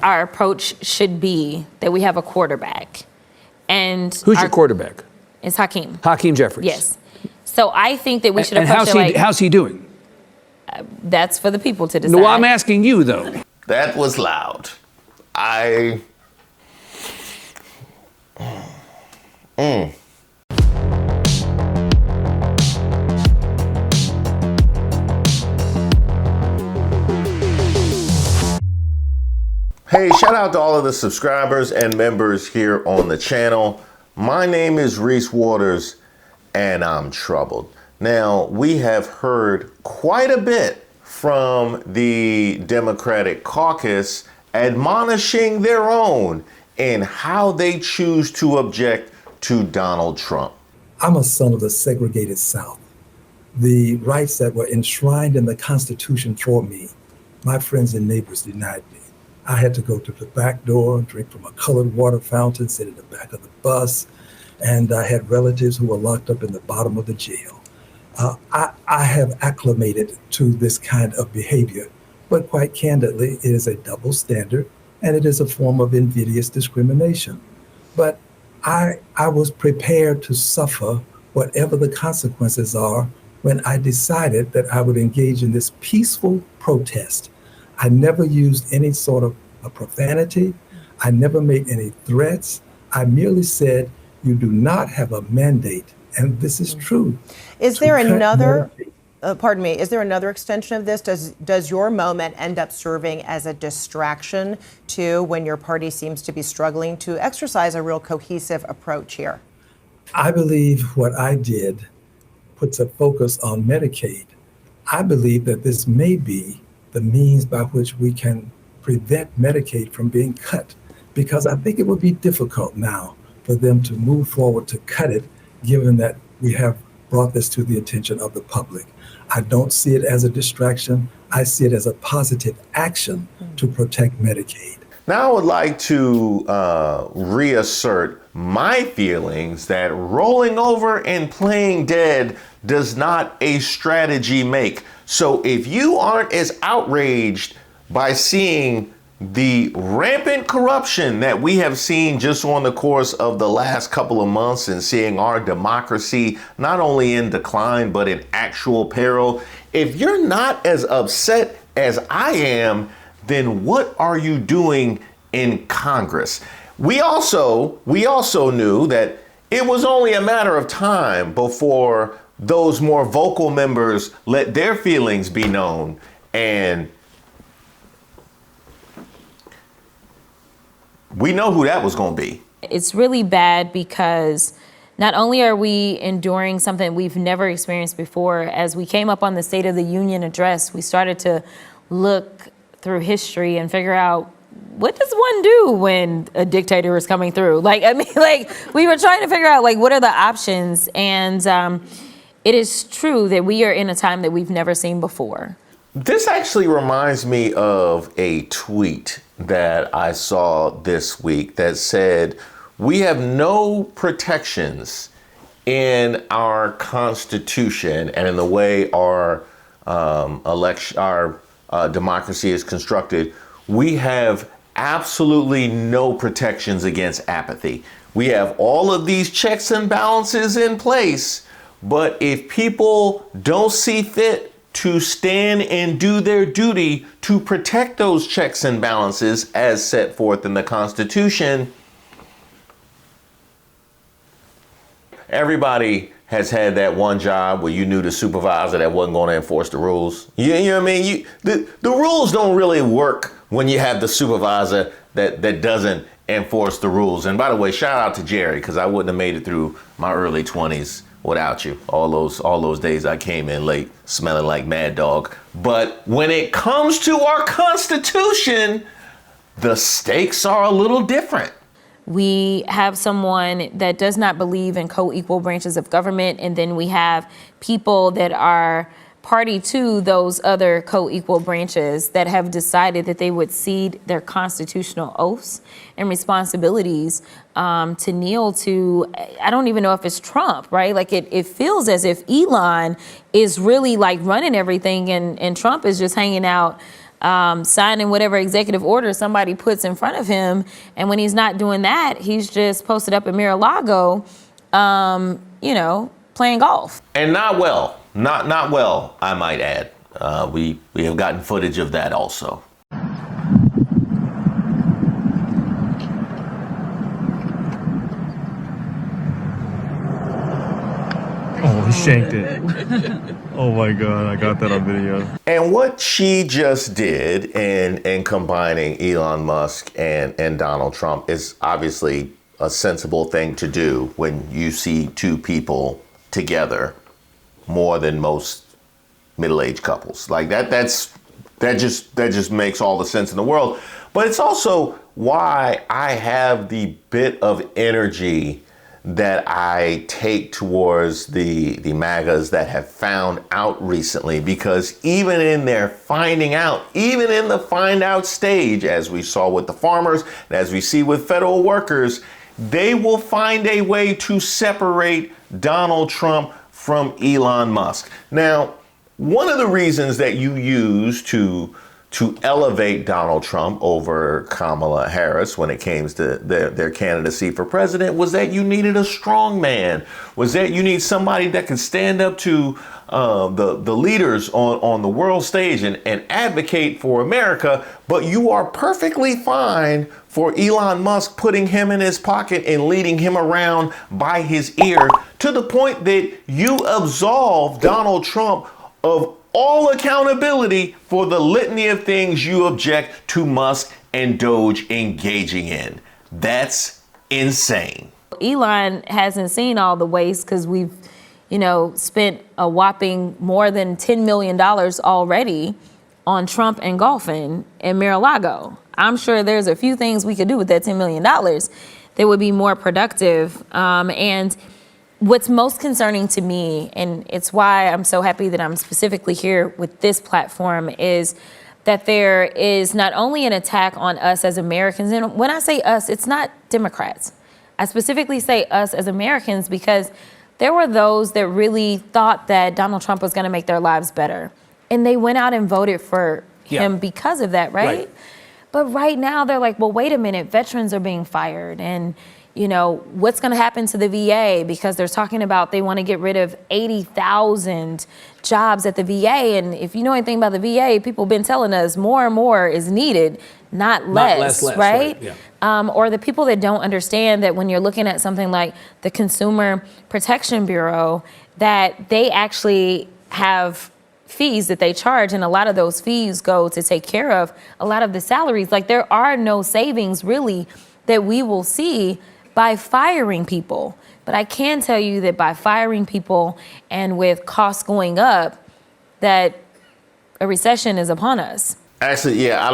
Our approach should be that we have a quarterback. And who's your quarterback? It's Hakeem. Hakeem Jeffries. Yes. So I think that we should approach it like... how's he doing? That's for the people to decide. No, I'm asking you, though. That was loud. Hey, shout out to all of the subscribers and members here on the channel. My name is Reese Waters, and I'm troubled. Now, we have heard quite a bit from the Democratic caucus admonishing their own in how they choose to object to Donald Trump. I'm a son of the segregated South. The rights that were enshrined in the Constitution for me, my friends and neighbors denied me. I had to go to the back door, drink from a colored water fountain, sit in the back of the bus, and I had relatives who were locked up in the bottom of the jail. I have acclimated to this kind of behavior, but quite candidly, it is a double standard, and it is a form of invidious discrimination. But I was prepared to suffer whatever the consequences are when I decided that I would engage in this peaceful protest. I never used any sort of a profanity. I never made any threats. I merely said, you do not have a mandate, and this is true. Is there another, is there another extension of this? Does your moment end up serving as a distraction too when your party seems to be struggling to exercise a real cohesive approach here? I believe what I did puts a focus on Medicaid. I believe that this may be the means by which we can prevent Medicaid from being cut, because I think it would be difficult now for them to move forward to cut it, given that we have brought this to the attention of the public. I don't see it as a distraction. I see it as a positive action to protect Medicaid. Now I would like to reassert my feelings that rolling over and playing dead does not a strategy make. So if you aren't as outraged by seeing the rampant corruption that we have seen just on the course of the last couple of months and seeing our democracy not only in decline, but in actual peril, if you're not as upset as I am, then what are you doing in Congress? We also knew that it was only a matter of time before those more vocal members let their feelings be known. And we know who that was going to be. It's really bad because not only are we enduring something we've never experienced before, as we came up on the State of the Union address, we started to look through history and figure out, what does one do when a dictator is coming through? We were trying to figure out, what are the options? And it is true that we are in a time that we've never seen before. This actually reminds me of a tweet that I saw this week that said, we have no protections in our Constitution and in the way our democracy is constructed. We have absolutely no protections against apathy. We have all of these checks and balances in place, but if people don't see fit to stand and do their duty to protect those checks and balances as set forth in the Constitution, everybody has had that one job where you knew the supervisor that wasn't going to enforce the rules. You know what I mean? The rules don't really work when you have the supervisor that doesn't enforce the rules. And by the way, shout out to Jerry, because I wouldn't have made it through my early 20s without you. All those days I came in late smelling like Mad Dog. But when it comes to our Constitution, the stakes are a little different. We have someone that does not believe in co-equal branches of government, and then we have people that are party to those other co-equal branches that have decided that they would cede their constitutional oaths and responsibilities to kneel to, I don't even know if it's Trump, right? It feels as if Elon is really running everything and Trump is just hanging out signing whatever executive order somebody puts in front of him. And when he's not doing that, he's just posted up at Mar-a-Lago, playing golf. And not well, not well, I might add. We have gotten footage of that also. Oh, he shanked it. Oh my God, I got that on video. And what she just did in combining Elon Musk and Donald Trump is obviously a sensible thing to do when you see two people together more than most middle-aged couples. Like that just makes all the sense in the world. But it's also why I have the bit of energy that I take towards the MAGAs that have found out recently, because even in their finding out, even in the find out stage, as we saw with the farmers, and as we see with federal workers, they will find a way to separate Donald Trump from Elon Musk. Now, one of the reasons that you use to elevate Donald Trump over Kamala Harris when it came to their candidacy for president was that you needed a strong man, was that you need somebody that could stand up to the leaders on the world stage and advocate for America. But you are perfectly fine for Elon Musk putting him in his pocket and leading him around by his ear, to the point that you absolve Donald Trump of all accountability for the litany of things you object to Musk and Doge engaging in. That's insane. Elon hasn't seen all the waste because we've, spent a whopping more than $10 million already on Trump and golfing in Mar-a-Lago. I'm sure there's a few things we could do with that $10 million that would be more productive. And what's most concerning to me, and it's why I'm so happy that I'm specifically here with this platform, is that there is not only an attack on us as Americans, and when I say us, it's not Democrats. I specifically say us as Americans because there were those that really thought that Donald Trump was going to make their lives better. And they went out and voted for him because of that, right? But right now they're like, well, wait a minute, veterans are being fired. And what's going to happen to the VA? Because they're talking about they want to get rid of 80,000 jobs at the VA. And if you know anything about the VA, people have been telling us more and more is needed, not less, right? Yeah. Or the people that don't understand that when you're looking at something like the Consumer Protection Bureau, that they actually have fees that they charge, and a lot of those fees go to take care of a lot of the salaries. Like, there are no savings really that we will see by firing people. But I can tell you that by firing people and with costs going up, that a recession is upon us. Actually, yeah,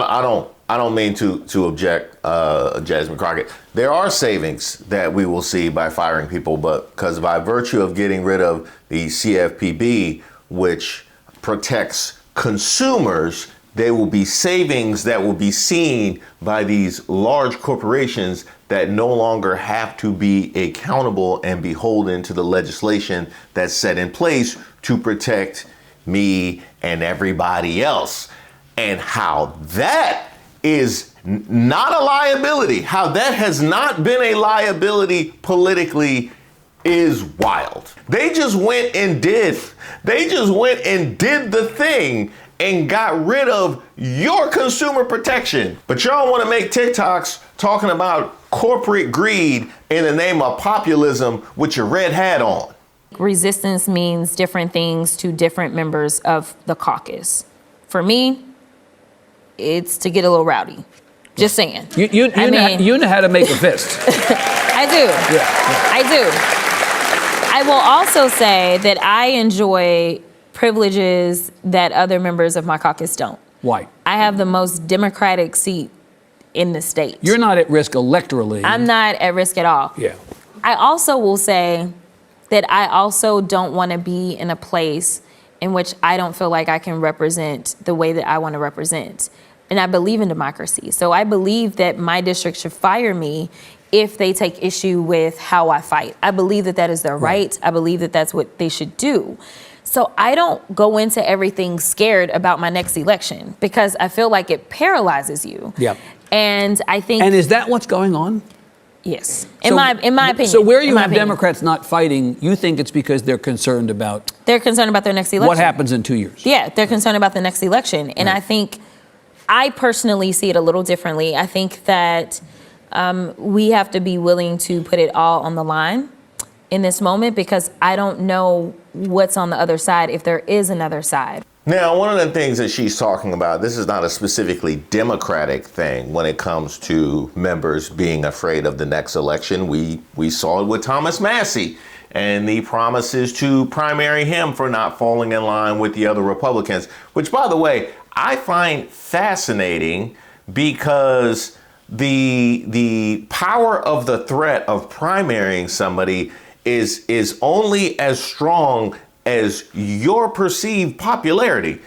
I don't mean to object, Jasmine Crockett. There are savings that we will see by firing people, but because by virtue of getting rid of the CFPB, which protects consumers, there will be savings that will be seen by these large corporations that no longer have to be accountable and beholden to the legislation that's set in place to protect me and everybody else. And how that is not a liability, how that has not been a liability politically, is wild. They just went and did the thing and got rid of your consumer protection. But y'all want to make TikToks talking about corporate greed in the name of populism with your red hat on. Resistance means different things to different members of the caucus. For me, it's to get a little rowdy. Just saying. You know how to make a fist. I do. Yeah. I do. I will also say that I enjoy privileges that other members of my caucus don't. Why? I have the most democratic seat in the state. You're not at risk electorally. I'm not at risk at all. Yeah. I also will say that I also don't want to be in a place in which I don't feel like I can represent the way that I want to represent. And I believe in democracy. So I believe that my district should fire me if they take issue with how I fight. I believe that that is their right. I believe that that's what they should do. So I don't go into everything scared about my next election because I feel like it paralyzes you. Yep. And I think. And is that what's going on? Yes. In my opinion. So where you have opinion. Democrats not fighting, you think it's because they're concerned about. They're concerned about their next election. What happens in 2 years? Yeah, they're concerned about the next election. And Right. I think I personally see it a little differently. I think that we have to be willing to put it all on the line in this moment because I don't know what's on the other side if there is another side. Now, one of the things that she's talking about, this is not a specifically Democratic thing when it comes to members being afraid of the next election. We saw it with Thomas Massey and the promises to primary him for not falling in line with the other Republicans, which, by the way, I find fascinating because the power of the threat of primarying somebody is only as strong as your perceived popularity.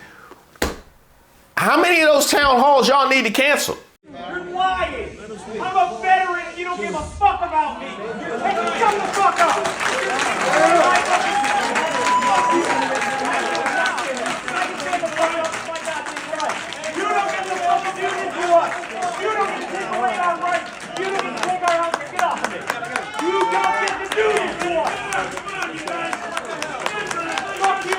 How many of those town halls y'all need to cancel? You're lying. I'm a veteran and you don't give a fuck about me. Hey, shut the fuck up. You don't get the fucking do this to us. You don't get to take away our rights. You don't get to take our health care. Get off of me. You don't get to do this to us. Fuck you.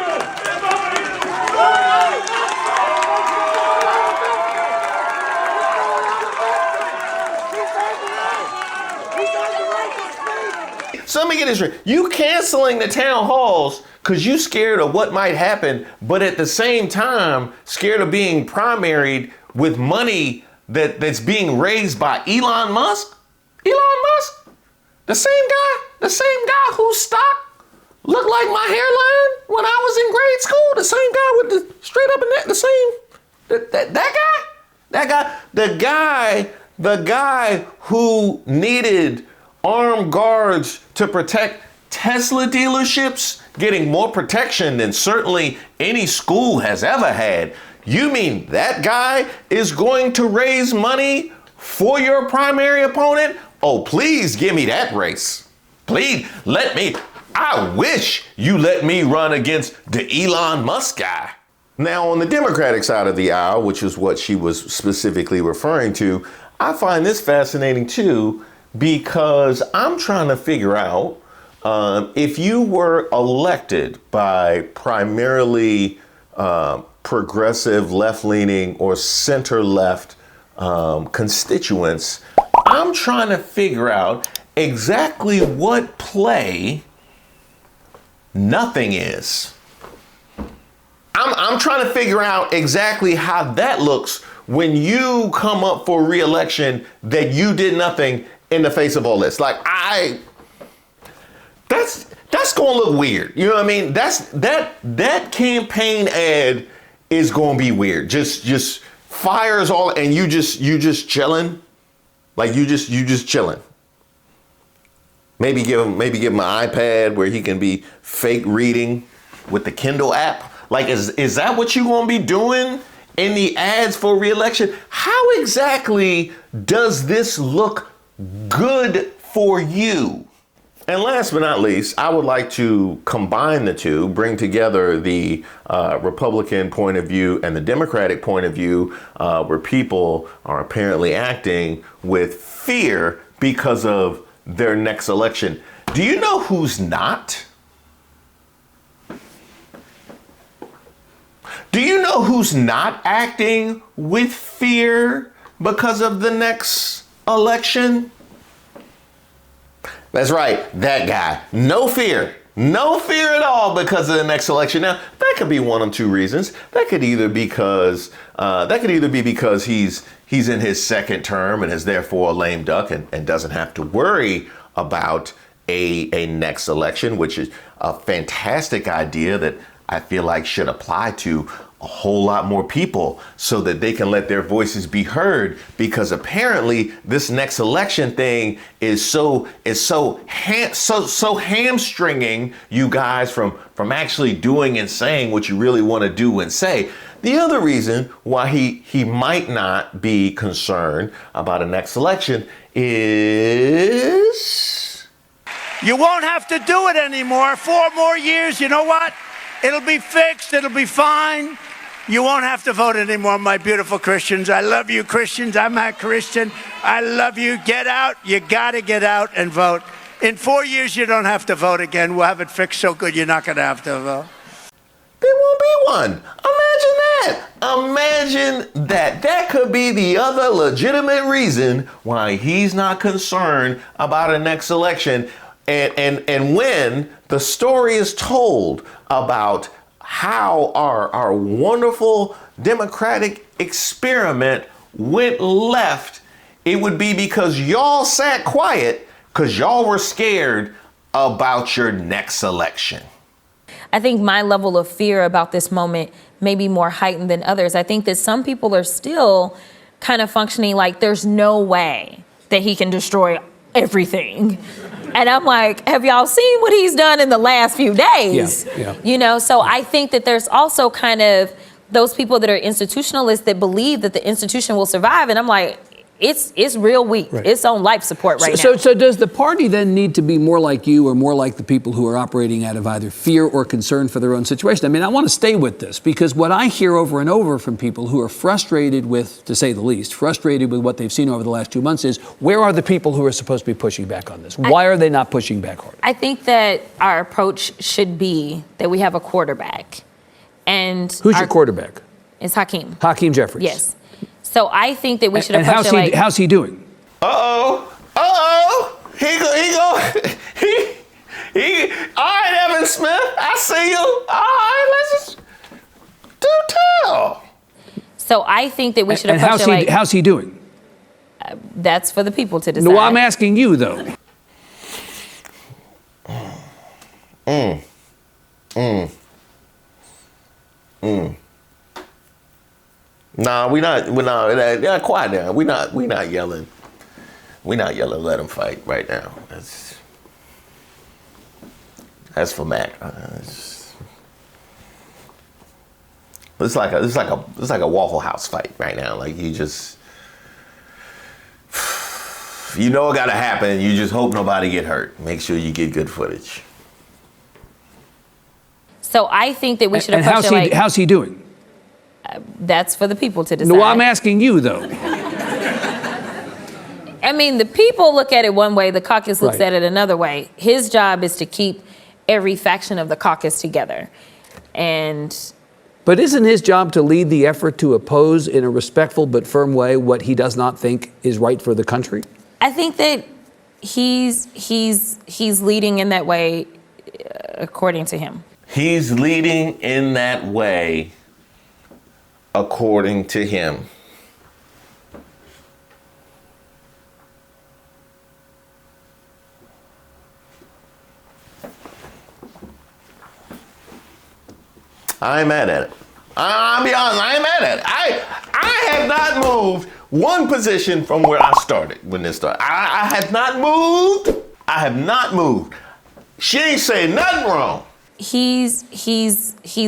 So let me get this straight. You canceling the town halls because you scared of what might happen, but at the same time, scared of being primaried with money that's being raised by Elon Musk? Elon Musk? The same guy whose stock looked like my hairline when I was in grade school. The same guy with the straight up and neck, the guy who needed armed guards to protect Tesla dealerships, getting more protection than certainly any school has ever had. You mean that guy is going to raise money for your primary opponent? Oh, please give me that race. Please let me. I wish you let me run against the Elon Musk guy. Now, on the Democratic side of the aisle, which is what she was specifically referring to, I find this fascinating too, because I'm trying to figure out if you were elected by primarily progressive, left-leaning, or center-left constituents, I'm trying to figure out exactly what play nothing is. I'm trying to figure out exactly how that looks when you come up for re-election that you did nothing in the face of all this. Like, that's gonna look weird. You know what I mean? That campaign ad is gonna be weird. Just fires all, and you just chilling. Like you just chilling. Maybe give him an iPad where he can be fake reading with the Kindle app. Like, is that what you gonna be doing in the ads for re-election? How exactly does this look good for you? And last but not least, I would like to combine the two, bring together the Republican point of view and the Democratic point of view, where people are apparently acting with fear because of their next election. Do you know who's not? Do you know who's not acting with fear because of the next election? That's right, that guy. No fear. No fear at all because of the next election. Now, that could be one of two reasons. That could either be because he's in his second term and is therefore a lame duck and doesn't have to worry about a next election, which is a fantastic idea that I feel like should apply to a whole lot more people so that they can let their voices be heard, because apparently this next election thing is so hamstringing you guys from actually doing and saying what you really want to do and say. The other reason why he might not be concerned about a next election is You won't have to do it anymore. 4 more years. You know what? It'll be fixed. It'll be fine. You won't have to vote anymore, my beautiful Christians. I love you, Christians. I'm a Christian. I love you. Get out. You got to get out and vote. In 4 years, you don't have to vote again. We'll have it fixed so good you're not going to have to vote. There won't be one. Imagine that. Imagine that. That could be the other legitimate reason why he's not concerned about a next election. And when the story is told about how our wonderful democratic experiment went left, it would be because y'all sat quiet because y'all were scared about your next election. I think my level of fear about this moment may be more heightened than others. I think that some people are still kind of functioning like there's no way that he can destroy everything. And I'm like, have y'all seen what he's done in the last few days? Yeah. You know, so I think that there's also kind of those people that are institutionalists that believe that the institution will survive. And I'm like, it's real weak. Right. It's on life support right So now. so does the party then need to be more like you or more like the people who are operating out of either fear or concern for their own situation? I mean, I want to stay with this because what I hear over and over from people who are frustrated with, to say the least, frustrated with what they've seen over the last 2 months is, where are the people who are supposed to be pushing back on this? Why are they not pushing back harder? I think that our approach should be that we have a quarterback. And Who's your quarterback? It's Hakeem. Hakeem Jeffries. Yes. So I think that we should And approach it like... how's he doing? He. All right, Evan Smith, I see you. All right, let's just do tell. So I think that we should And approach it like... how's he doing? That's for the people to decide. No, I'm asking you though. Nah, we're not quiet now. We're not yelling. We're not yelling. Let him fight right now. That's for Mac. It's like a Waffle House fight right now. Like you just, you know it gotta happen. You just hope nobody get hurt. Make sure you get good footage. So I think that we should And approach it like... how's he doing? That's for the people to decide. No, I'm asking you though. I mean, the people look at it one way, the caucus looks Right. at it another way. His job is to keep every faction of the caucus together. But isn't his job to lead the effort to oppose in a respectful but firm way what he does not think is right for the country? I think that he's leading in that way, according to him. He's leading in that way, according to him. I ain't mad at it. I'll be honest, I ain't mad at it. I have not moved one position from where I started when this started. I have not moved. I have not moved. She ain't saying nothing wrong. He's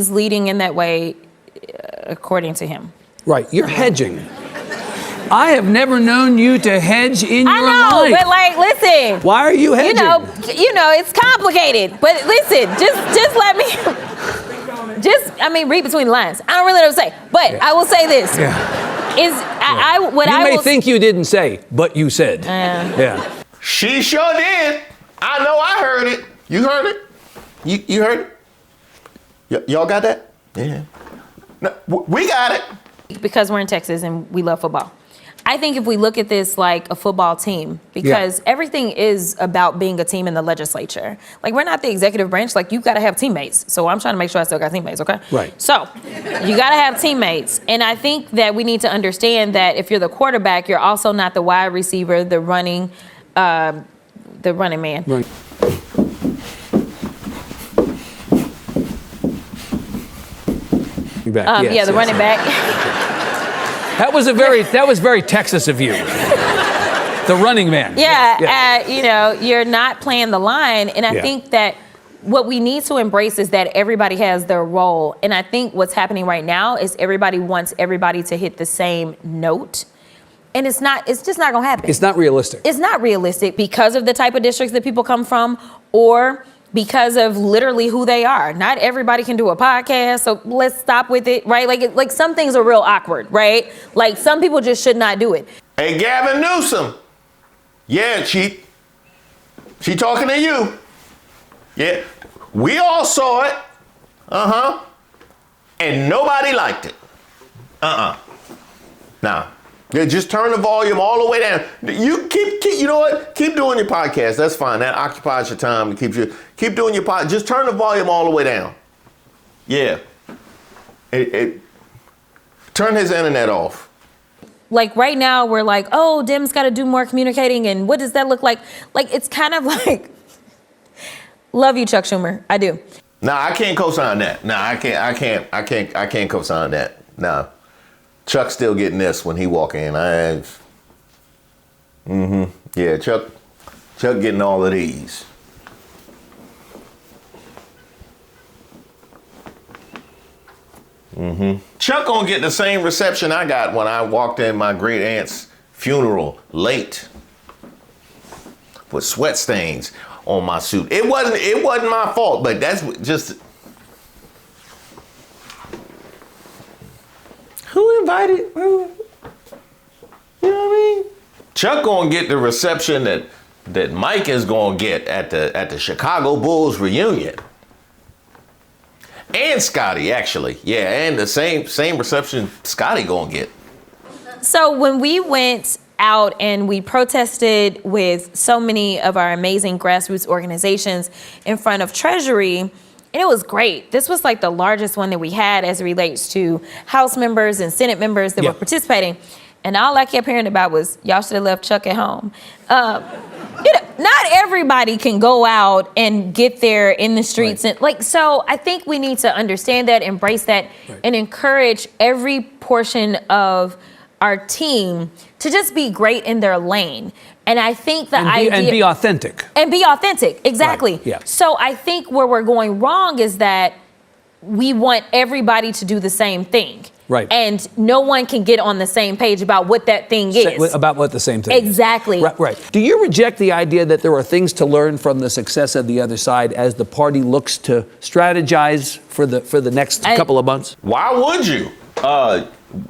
leading in that way, according to him. Right, you're hedging. I have never known you to hedge in your I know, life. but like, listen. Why are you hedging? You know, it's complicated. But listen, just let me, read between the lines. I don't really know what to say, but I will say this: you may think you didn't say, but you said. Yeah. She sure did. I know. I heard it. You heard it. You heard it. Y'all got that? Yeah. No, we got it. Because we're in Texas and we love football. I think if we look at this like a football team, because everything is about being a team in the legislature. Like, we're not the executive branch. Like, you've got to have teammates. So I'm trying to make sure I still got teammates, okay? Right. So you got to have teammates. And I think that we need to understand that if you're the quarterback, you're also not the wide receiver, the running man. Right. The running back. That was very Texas of you. The running man. You're not playing the line. And I think that what we need to embrace is that everybody has their role. And I think what's happening right now is everybody wants everybody to hit the same note. And it's just not going to happen. It's not realistic. It's not realistic because of the type of districts that people come from, or because of literally who they are. Not everybody can do a podcast, so let's stop with it, right? Like some things are real awkward, right? Like some people just should not do it. Hey, Gavin Newsom. Yeah, she talking to you. Yeah, we all saw it. And nobody liked it. Nah. Yeah, just turn the volume all the way down. You keep you know what? Keep doing your podcast. That's fine. That occupies your time. Keep doing your podcast. Just turn the volume all the way down. Yeah. Turn his internet off. Like right now we're like, oh, Dem's got to do more communicating, and what does that look like? Like it's kind of like, love you, Chuck Schumer. I do. Nah, I can't co-sign that. Nah, I can't co-sign that. Nah. Chuck's still getting this when he walk in. Yeah, Chuck getting all of these. Chuck gonna get the same reception I got when I walked in my great aunt's funeral late with sweat stains on my suit. It wasn't my fault, but that's just. Who invited? You know what I mean? Chuck gonna get the reception that Mike is gonna get at the Chicago Bulls reunion. And Scotty, actually. Yeah, and the same reception Scotty gonna get. So when we went out and we protested with so many of our amazing grassroots organizations in front of Treasury, and it was great. This was like the largest one that we had as it relates to House members and Senate members that were participating. And all I kept hearing about was, y'all should have left Chuck at home. Not everybody can go out and get there in the streets. And so I think we need to understand that, embrace that, and encourage every portion of our team to just be great in their lane. And I think the idea... And be authentic. And be authentic, exactly. Right. Yeah. So I think where we're going wrong is that we want everybody to do the same thing. Right. And no one can get on the same page about what that thing is. About what the same thing Exactly. is. Right. Do you reject the idea that there are things to learn from the success of the other side as the party looks to strategize for the next couple of months? Why would you?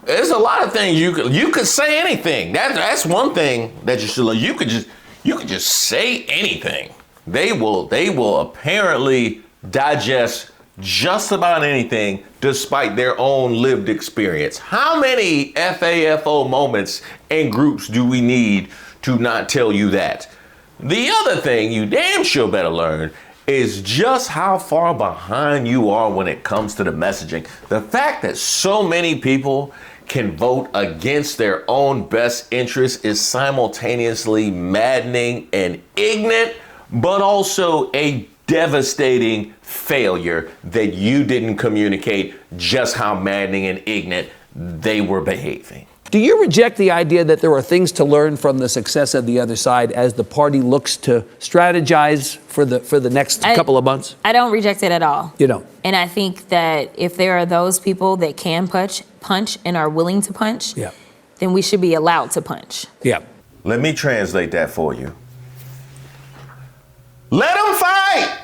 There's a lot of things you could say anything. That's one thing that you should learn. You could just say anything. They will apparently digest just about anything despite their own lived experience. How many FAFO moments and groups do we need to not tell you that? The other thing you damn sure better learn is just how far behind you are when it comes to the messaging. The fact that so many people can vote against their own best interests is simultaneously maddening and ignorant, but also a devastating failure that you didn't communicate just how maddening and ignorant they were behaving. Do you reject the idea that there are things to learn from the success of the other side as the party looks to strategize for the next couple of months? I don't reject it at all. You don't? And I think that if there are those people that can punch and are willing to punch, then we should be allowed to punch. Yeah. Let me translate that for you. Let them fight.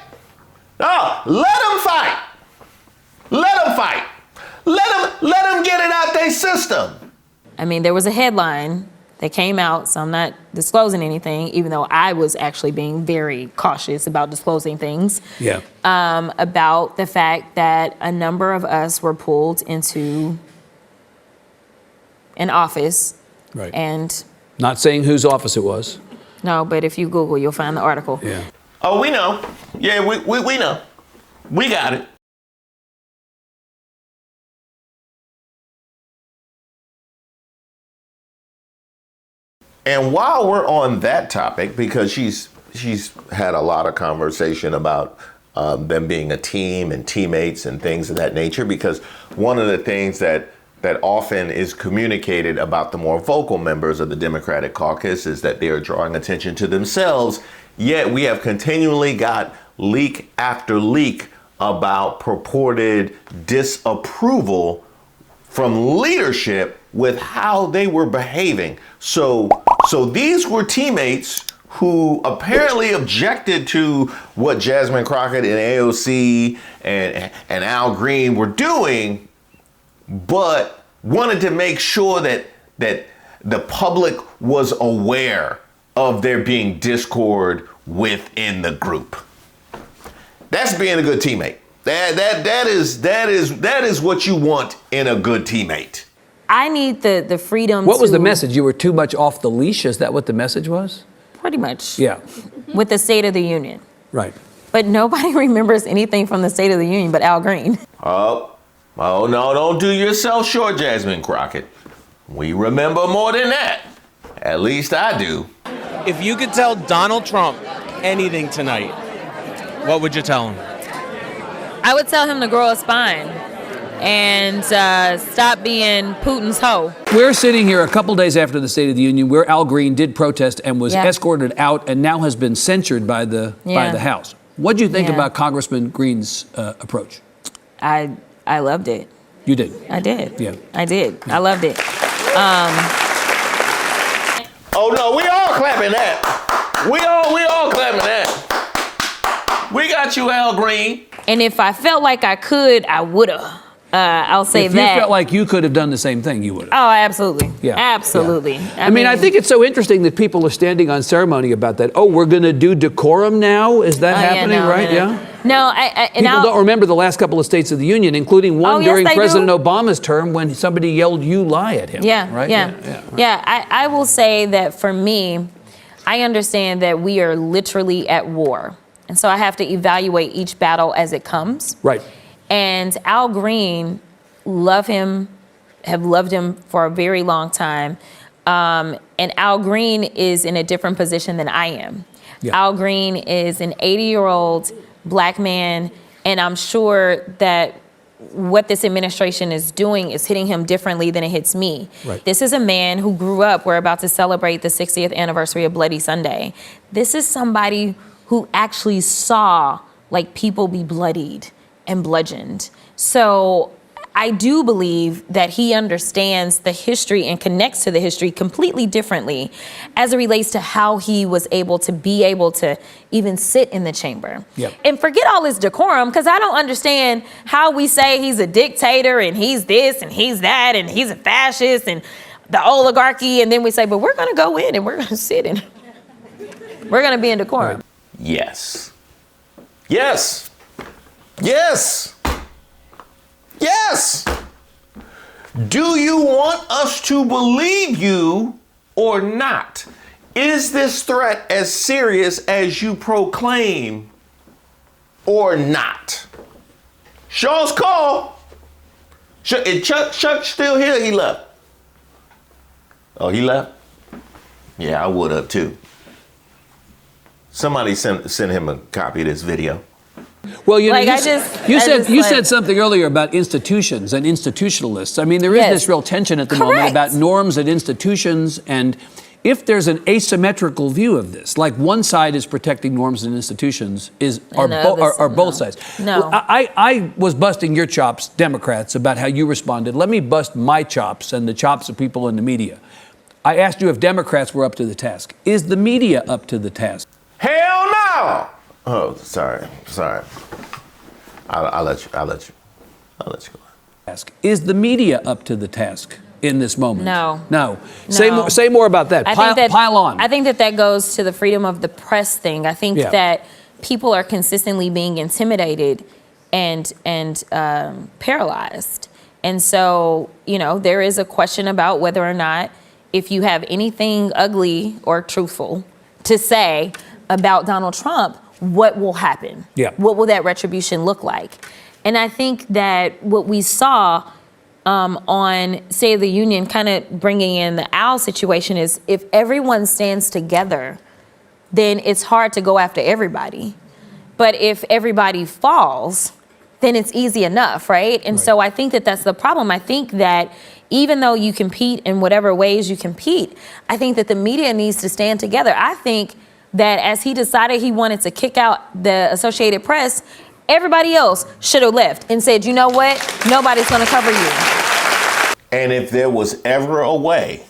No, let them fight. Let them fight. Let them get it out their system. I mean, there was a headline that came out, so I'm not disclosing anything, even though I was actually being very cautious about disclosing things. Yeah. About the fact that a number of us were pulled into an office. Right. And not saying whose office it was. No, but if you Google, you'll find the article. Yeah. Oh, we know. Yeah, we know. We got it. And while we're on that topic, because she's had a lot of conversation about them being a team and teammates and things of that nature, because one of the things that often is communicated about the more vocal members of the Democratic caucus is that they are drawing attention to themselves. Yet we have continually got leak after leak about purported disapproval from leadership with how they were behaving. So these were teammates who apparently objected to what Jasmine Crockett and AOC and Al Green were doing, but wanted to make sure that the public was aware of there being discord within the group. That's being a good teammate. That is what you want in a good teammate. I need the freedom What was the to- message? You were too much off the leash? Is that what the message was? Pretty much. Yeah. With the State of the Union. Right. But nobody remembers anything from the State of the Union but Al Green. Oh no, don't do yourself short, Jasmine Crockett. We remember more than that. At least I do. If you could tell Donald Trump anything tonight, what would you tell him? I would tell him to grow a spine and stop being Putin's hoe. We're sitting here a couple days after the State of the Union where Al Green did protest and was escorted out and now has been censured by the House. What do you think about Congressman Green's approach? I loved it. You did? I did. Yeah. I did. I loved it. Oh no, we all clapping that. We all clapping that. We got you, Al Green. And if I felt like I could, I would've. I'll say if that. If you felt like you could have done the same thing, you would have. Oh, absolutely. Yeah. Absolutely. Yeah. I mean, I think it's so interesting that people are standing on ceremony about that. Oh, we're going to do decorum now? Is that happening, right? Yeah. No, people don't remember the last couple of States of the Union, including one during President Obama's term when somebody yelled, "You lie" at him. Yeah, right? Yeah. I will say that for me, I understand that we are literally at war. And so I have to evaluate each battle as it comes. Right. And Al Green, have loved him for a very long time. And Al Green is in a different position than I am. Yeah. Al Green is an 80-year-old black man, and I'm sure that what this administration is doing is hitting him differently than it hits me. Right. This is a man who grew up, we're about to celebrate the 60th anniversary of Bloody Sunday. This is somebody who actually saw like people be bloodied and bludgeoned. So I do believe that he understands the history and connects to the history completely differently as it relates to how he was able to even sit in the chamber. Yep. And forget all this decorum, because I don't understand how we say he's a dictator and he's this and he's that and he's a fascist and the oligarchy, and then we say, but we're gonna go in and we're gonna sit in. We're gonna be in decorum. Right. Yes. Yes. Yes. Yes. Do you want us to believe you or not? Is this threat as serious as you proclaim or not? Shaw's call. Is Chuck still here? He left. Oh, he left? Yeah, I would have too. Somebody send him a copy of this video. Well, you said something earlier about institutions and institutionalists. I mean, there is this real tension at the moment about norms and institutions, and if there's an asymmetrical view of this, like one side is protecting norms and institutions, are both sides. No. I was busting your chops, Democrats, about how you responded. Let me bust my chops and the chops of people in the media. I asked you if Democrats were up to the task. Is the media up to the task? Hell no! Oh, sorry. I'll let you go. Is the media up to the task in this moment? No. Say more about that. Pile on. I think that goes to the freedom of the press thing. I think that people are consistently being intimidated and paralyzed. And so, there is a question about whether or not if you have anything ugly or truthful to say about Donald Trump, what will happen? Yeah. What will that retribution look like? And I think that what we saw on State of the Union, kind of bringing in the Al situation, is if everyone stands together, then it's hard to go after everybody. But if everybody falls, then it's easy enough, right? And so I think that that's the problem. I think that even though you compete in whatever ways you compete, I think that the media needs to stand together. I think that as he decided he wanted to kick out the Associated Press, everybody else should have left and said, you know what? Nobody's going to cover you. And if there was ever a way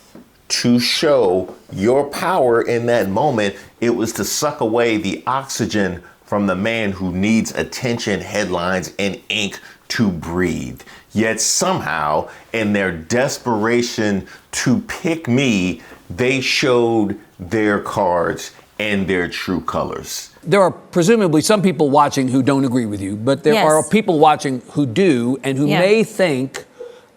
to show your power in that moment. It was to suck away the oxygen from the man who needs attention, headlines, and ink to breathe. Yet somehow, in their desperation to pick me, they showed their cards and their true colors. There are presumably some people watching who don't agree with you, but there are people watching who do and who may think,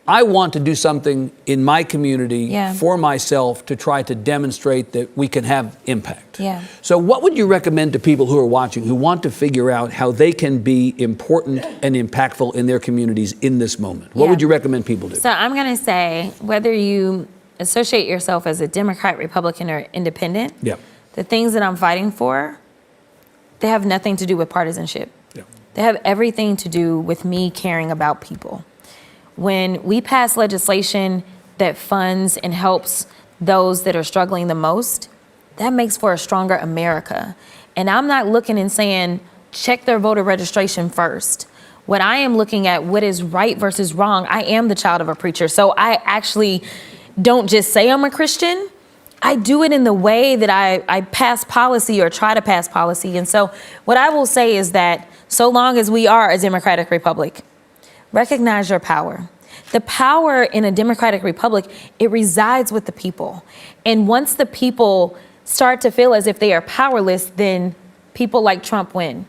I want to do something in my community for myself to try to demonstrate that we can have impact. So what would you recommend to people who are watching who want to figure out how they can be important and impactful in their communities in this moment? What would you recommend people do? So I'm going to say, whether you associate yourself as a Democrat, Republican, or independent, the things that I'm fighting for, they have nothing to do with partisanship. They have everything to do with me caring about people. When we pass legislation that funds and helps those that are struggling the most, that makes for a stronger America. And I'm not looking and saying, check their voter registration first. What I am looking at, what is right versus wrong. I am the child of a preacher, so I actually don't just say I'm a Christian. I do it in the way that I pass policy or try to pass policy. And so what I will say is that so long as we are a democratic republic, recognize your power. The power in a democratic republic, it resides with the people. And once the people start to feel as if they are powerless, then people like Trump win.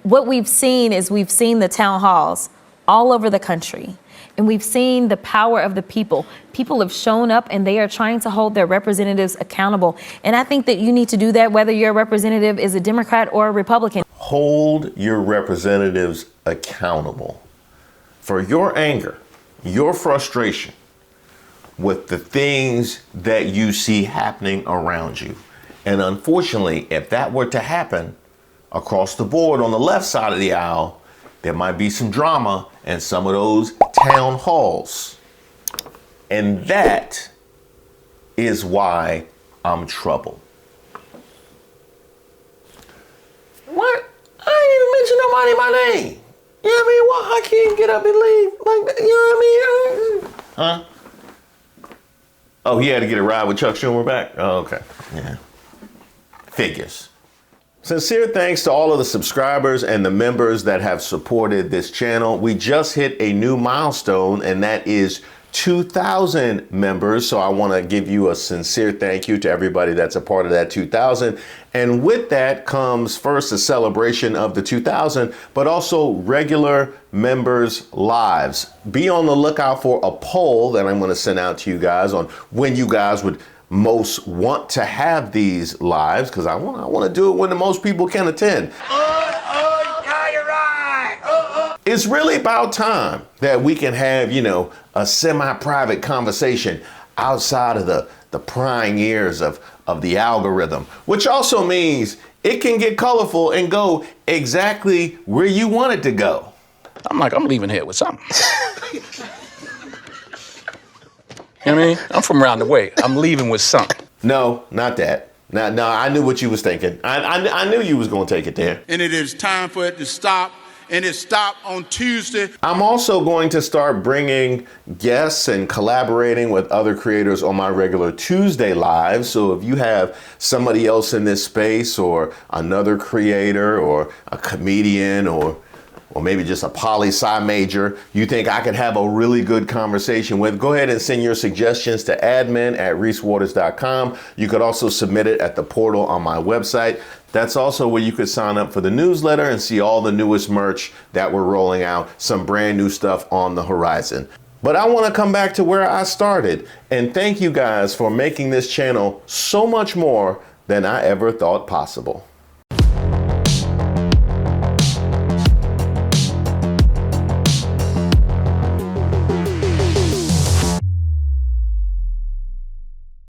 What we've seen is we've seen the town halls all over the country. And we've seen the power of the people. People have shown up and they are trying to hold their representatives accountable. And I think that you need to do that whether your representative is a Democrat or a Republican. Hold your representatives accountable for your anger, your frustration with the things that you see happening around you. And unfortunately, if that were to happen across the board on the left side of the aisle, there might be some drama in some of those town halls. And that is why I'm troubled. What? I ain't even mention nobody by name. You know what I mean? Why Hakeem get up and leave like that? You know what I mean? Huh? Oh, he had to get a ride with Chuck Schumer back? Oh, okay. Yeah. Figures. Sincere thanks to all of the subscribers and the members that have supported this channel. We just hit a new milestone, and that is 2,000 members. So I want to give you a sincere thank you to everybody that's a part of that 2,000. And with that comes first a celebration of the 2,000, but also regular members' lives. Be on the lookout for a poll that I'm going to send out to you guys on when you guys would most want to have these lives, because I want to do it when the most people can attend. It's really about time that we can have, you know, a semi-private conversation outside of the prying ears of the algorithm, which also means it can get colorful and go exactly where you want it to go. I'm leaving here with something. You know what I mean? I'm from around the way. I'm leaving with something. No, not that. No, I knew what you was thinking. I knew you was going to take it there. And it is time for it to stop. And it stopped on Tuesday. I'm also going to start bringing guests and collaborating with other creators on my regular Tuesday lives. So if you have somebody else in this space, or another creator, or a comedian, or maybe just a poli-sci major you think I could have a really good conversation with, go ahead and send your suggestions to admin@reesewaters.com. You could also submit it at the portal on my website. That's also where you could sign up for the newsletter and see all the newest merch that we're rolling out, some brand new stuff on the horizon. But I want to come back to where I started and thank you guys for making this channel so much more than I ever thought possible.